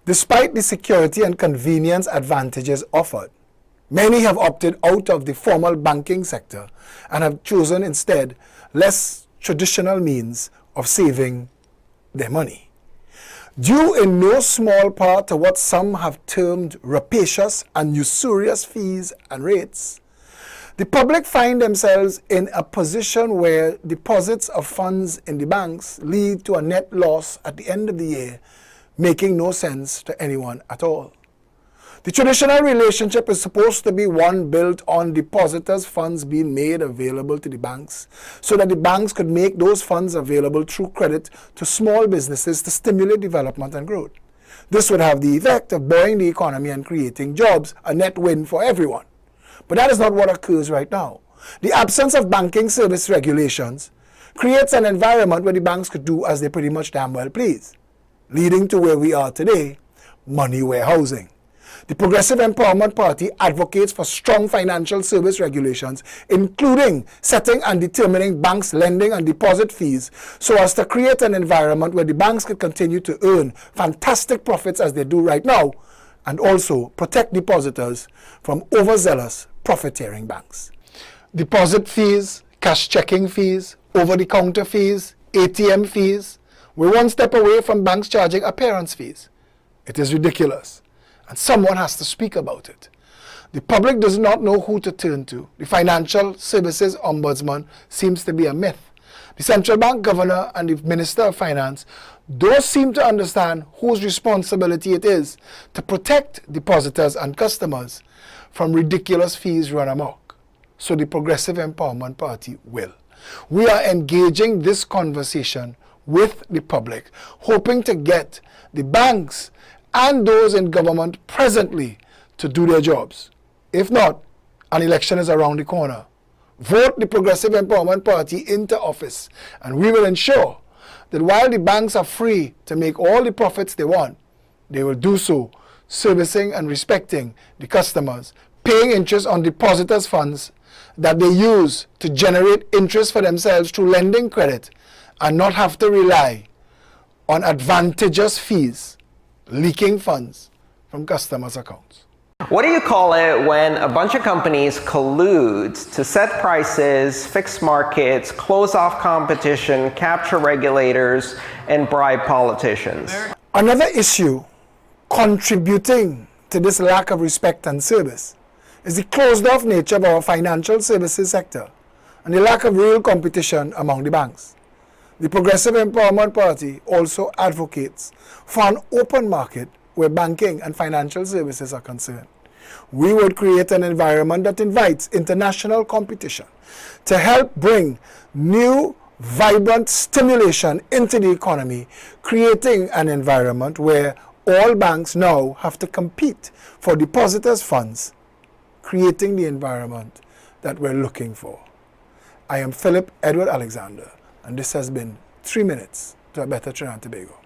Despite the security and convenience advantages offered, many have opted out of the formal banking sector and have chosen instead less traditional means of saving their money. Due in no small part to what some have termed rapacious and usurious fees and rates, the public find themselves in a position where deposits of funds in the banks lead to a net loss at the end of the year, making no sense to anyone at all. The traditional relationship is supposed to be one built on depositors' funds being made available to the banks, so that the banks could make those funds available through credit to small businesses to stimulate development and growth. This would have the effect of buoying the economy and creating jobs, a net win for everyone. But that is not what occurs right now. The absence of banking service regulations creates an environment where the banks could do as they pretty much damn well please, leading to where we are today, money warehousing. The Progressive Empowerment Party advocates for strong financial service regulations, including setting and determining banks' lending and deposit fees, so as to create an environment where the banks can continue to earn fantastic profits as they do right now, and also protect depositors from overzealous profiteering banks. Deposit fees, cash checking fees, over-the-counter fees, ATM fees, we're one step away from banks charging appearance fees. It is ridiculous, and someone has to speak about it. The public does not know who to turn to. The Financial Services Ombudsman seems to be a myth. The central bank governor and the Minister of Finance don't seem to understand whose responsibility it is to protect depositors and customers from ridiculous fees run amok. So the Progressive Empowerment Party will. We are engaging this conversation with the public, hoping to get the banks and those in government presently to do their jobs. If not, an election is around the corner. Vote the Progressive Empowerment Party into office, and we will ensure that while the banks are free to make all the profits they want, they will do so servicing and respecting the customers, paying interest on depositors' funds that they use to generate interest for themselves through lending credit, and not have to rely on advantageous fees, leaking funds from customers' accounts. What do you call it when a bunch of companies collude to set prices, fix markets, close off competition, capture regulators, and bribe politicians? Another issue contributing to this lack of respect and service is the closed-off nature of our financial services sector and the lack of real competition among the banks. The Progressive Empowerment Party also advocates for an open market where banking and financial services are concerned. We would create an environment that invites international competition to help bring new, vibrant stimulation into the economy, creating an environment where all banks now have to compete for depositors' funds, creating the environment that we're looking for. I am Philip Edward Alexander, and this has been 3 Minutes to a Better Trinidad and Tobago.